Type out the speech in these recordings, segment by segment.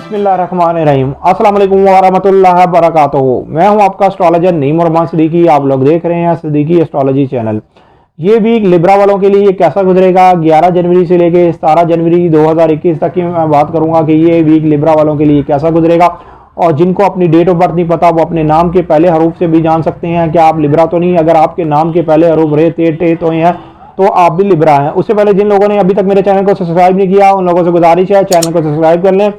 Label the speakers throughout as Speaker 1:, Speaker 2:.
Speaker 1: बिस्मिल्लाहिर्रहमानिर्रहीम। अस्सलाम वालेकुम वरहमतुल्लाहि वबरकातुहू। मैं हूं आपका एस्ट्रोलॉजर नईम रहमान सिद्दीकी। आप लोग देख रहे हैं सिद्दीकी एस्ट्रोलॉजी चैनल। ये वीक लिब्रा वालों के लिए कैसा गुजरेगा 11 जनवरी से लेके 17 जनवरी 2021 तक की मैं बात करूंगा कि ये वीक लिब्रा वालों के लिए कैसा गुजरेगा। और जिनको अपनी डेट ऑफ बर्थ नहीं पता वो अपने नाम के पहले हरूफ से भी जान सकते हैं कि आप लिब्रा तो नहीं। अगर आपके नाम के पहले हरूफ रे ते टे तो हैं तो आप भी लिब्रा हैं। उससे पहले जिन लोगों ने अभी तक मेरे चैनल को सब्सक्राइब नहीं किया उन लोगों से गुजारिश है चैनल को सब्सक्राइब कर लें,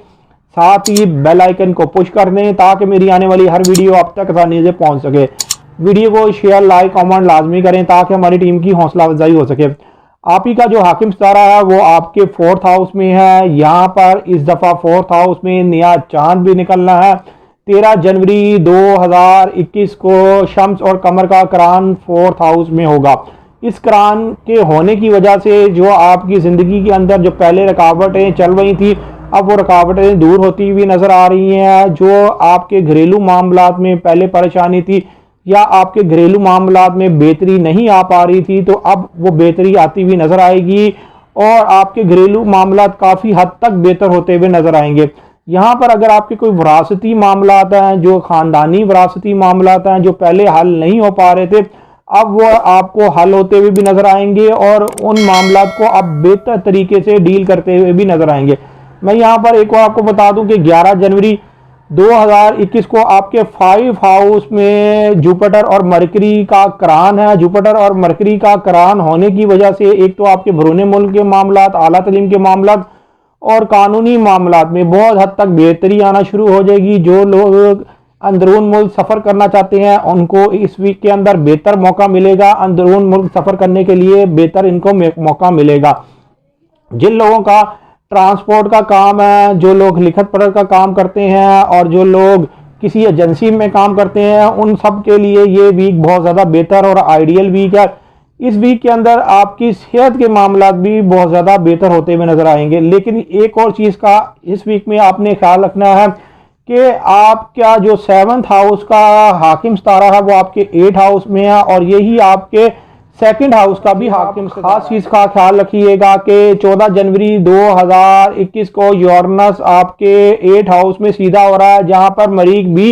Speaker 1: साथ ही बेल आइकन को पुश कर दें ताकि मेरी आने वाली हर वीडियो आप तक आसानी से पहुंच सके। वीडियो को शेयर लाइक कमेंट लाजमी करें ताकि हमारी टीम की हौसला अफजाई हो सके। आप ही का जो हाकिम सितारा है वो आपके 4th हाउस में है। यहाँ पर इस दफा 4th हाउस में नया चांद भी निकलना है। 13 जनवरी 2021 को शम्स और कमर का करान 4th हाउस में होगा। इस करान के होने की वजह से जो आपकी ज़िंदगी के अंदर जो पहले रुकावटें चल रही थी अब वो रुकावटें दूर होती हुई नज़र आ रही हैं। जो आपके घरेलू मामलात में पहले परेशानी थी या आपके घरेलू मामलात में बेहतरी नहीं आ पा रही थी तो अब वो बेहतरी आती हुई नज़र आएगी और आपके घरेलू मामलात काफ़ी हद तक बेहतर होते हुए नज़र आएंगे। यहाँ पर अगर आपके कोई विरासती मामलात हैं, जो ख़ानदानी विरासती मामलात हैं जो पहले हल नहीं हो पा रहे थे अब वो आपको हल होते हुए भी नज़र आएंगे और उन मामलात को अब बेहतर तरीके से डील करते हुए भी नज़र आएंगे। मैं यहाँ पर एक और आपको बता दूं कि 11 जनवरी 2021 को आपके 5 हाउस में जुपिटर और मरकरी का करान है। जुपिटर और मरकरी का करान होने की वजह से एक तो आपके बैरून मुल्क के मामलात, आला तलीम के मामलात और कानूनी मामलात में बहुत हद तक बेहतरी आना शुरू हो जाएगी। जो लोग अंदरून मुल्क सफ़र करना चाहते हैं उनको इस वीक के अंदर बेहतर मौका मिलेगा। अंदरून मुल्क सफ़र करने के लिए बेहतर इनको मौका मिलेगा। जिन लोगों का ट्रांसपोर्ट का काम है, जो लोग लिखत पढ़त का काम करते हैं और जो लोग किसी एजेंसी में काम करते हैं उन सब के लिए ये वीक बहुत ज़्यादा बेहतर और आइडियल वीक है। इस वीक के अंदर आपकी सेहत के मामलात भी बहुत ज़्यादा बेहतर होते हुए नज़र आएंगे। लेकिन एक और चीज़ का इस वीक में आपने ख्याल रखना है कि आपका जो 7th हाउस का हाकिम सितारा है वो आपके 8 हाउस में है और यही आपके 2nd हाउस का भी हाकिम। खास चीज़ का ख्याल रखिएगा कि 14 जनवरी 2021 को यूरेनस आपके 8 हाउस में सीधा हो रहा है जहां पर मरीख भी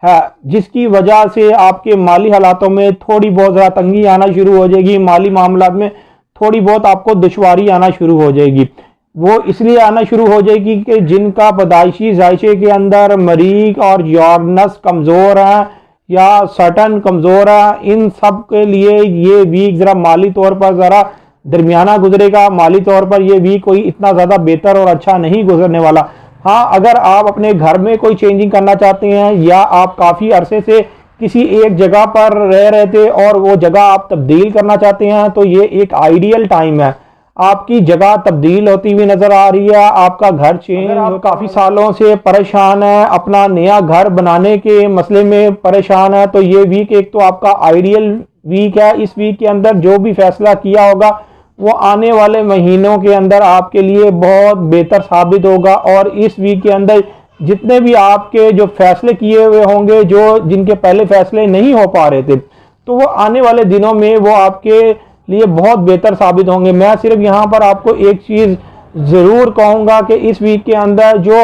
Speaker 1: है, जिसकी वजह से आपके माली हालातों में थोड़ी बहुत ज़्यादा तंगी आना शुरू हो जाएगी। माली मामलात में थोड़ी बहुत आपको दुश्वारी आना शुरू हो जाएगी। वो इसलिए आना शुरू हो जाएगी कि जिनका पैदाइशी जायशे के अंदर मरीख और यूरेनस कमज़ोर हैं या सटन कमज़ोर है, इन सब के लिए ये वीक ज़रा माली तौर पर ज़रा दरमियाना गुजरेगा। माली तौर पर ये वीक कोई इतना ज़्यादा बेहतर और अच्छा नहीं गुजरने वाला। हाँ, अगर आप अपने घर में कोई चेंजिंग करना चाहते हैं या आप काफ़ी अरसे से किसी एक जगह पर रह रहे थे और वो जगह आप तब्दील करना चाहते हैं तो ये एक आइडियल टाइम है। आपकी जगह तब्दील होती हुई नज़र आ रही है, आपका घर चेंज। आप काफ़ी सालों से परेशान है, अपना नया घर बनाने के मसले में परेशान है तो ये वीक एक तो आपका आइडियल वीक है। इस वीक के अंदर जो भी फैसला किया होगा वो आने वाले महीनों के अंदर आपके लिए बहुत बेहतर साबित होगा। और इस वीक के अंदर जितने भी आपके जो फैसले किए हुए होंगे, जो जिनके पहले फैसले नहीं हो पा रहे थे, तो वो आने वाले दिनों में वो आपके लिए बहुत बेहतर साबित होंगे। मैं सिर्फ यहाँ पर आपको एक चीज़ ज़रूर कहूँगा कि इस वीक के अंदर जो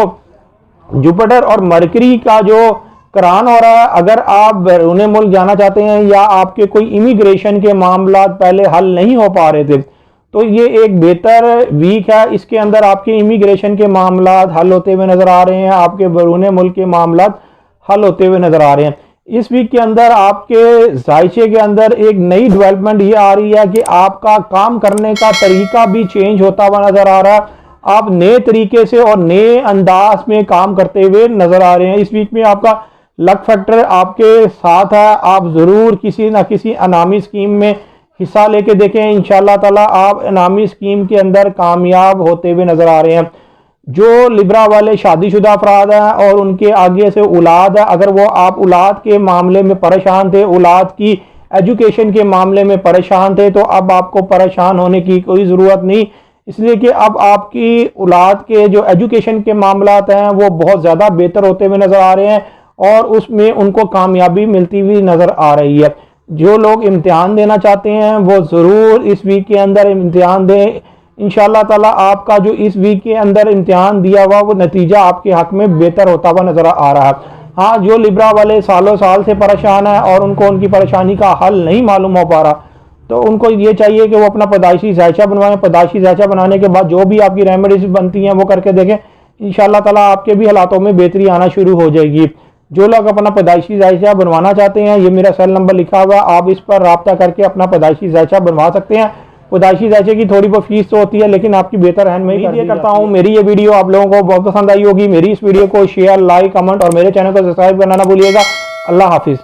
Speaker 1: जुपिटर और मरकरी का जो करान हो रहा है, अगर आप बैरून मुल्क जाना चाहते हैं या आपके कोई इमिग्रेशन के मामलात पहले हल नहीं हो पा रहे थे तो ये एक बेहतर वीक है। इसके अंदर आपके इमिग्रेशन के मामलात हल होते हुए नज़र आ रहे हैं, आपके बैरून मुल्क के मामलात हल होते हुए नज़र आ रहे हैं। इस वीक के अंदर आपके जायशे के अंदर एक नई डेवलपमेंट ये आ रही है कि आपका काम करने का तरीका भी चेंज होता हुआ नज़र आ रहा है। आप नए तरीके से और नए अंदाज में काम करते हुए नज़र आ रहे हैं। इस वीक में आपका लक फैक्टर आपके साथ है। आप ज़रूर किसी ना किसी अनामी स्कीम में हिस्सा लेके देखें, इंशाल्लाह ताला आप अनामी स्कीम के अंदर कामयाब होते हुए नज़र आ रहे हैं। जो लिब्रा वाले शादीशुदा अफराद हैं और उनके आगे से औलाद है, अगर वो आप औलाद के मामले में परेशान थे, औलाद की एजुकेशन के मामले में परेशान थे, तो अब आपको परेशान होने की कोई ज़रूरत नहीं, इसलिए कि अब आपकी औलाद के जो एजुकेशन के मामलात हैं वो बहुत ज़्यादा बेहतर होते हुए नज़र आ रहे हैं और उसमें उनको कामयाबी मिलती हुई नज़र आ रही है। जो लोग इम्तिहान देना चाहते हैं वो ज़रूर इस वीक के अंदर इम्तिहान दें। इंशाअल्लाह ताला आपका जो इस वीक के अंदर इम्तिहान दिया हुआ वो नतीजा आपके हक में बेहतर होता हुआ नजर आ रहा है। हाँ, जो लिब्रा वाले सालों साल से परेशान है और उनको उनकी परेशानी का हल नहीं मालूम हो पा रहा, तो उनको ये चाहिए कि वो अपना पैदाइशी जायचा बनवाएं। पैदाइशी जायचा बनाने के बाद जो भी आपकी रेमेडीज बनती हैं वो करके देखें, इंशाअल्लाह ताला आपके भी हालातों में बेहतरी आना शुरू हो जाएगी। जो लोग अपना पैदाइशी जायचा बनवाना चाहते हैं, ये मेरा सेल नंबर लिखा हुआ है, आप इस पर रब्ता करके अपना पैदाइशी जायचा बनवा सकते हैं। पैदाइशी जायचे की थोड़ी बहुत फीस तो होती है, लेकिन आपकी बेहतर रहनुमाई करता हूँ। मेरी ये वीडियो आप लोगों को बहुत पसंद आई होगी। मेरी इस वीडियो को शेयर, लाइक, कमेंट और मेरे चैनल को सब्सक्राइब करना ना भूलिएगा। अल्लाह हाफिज़।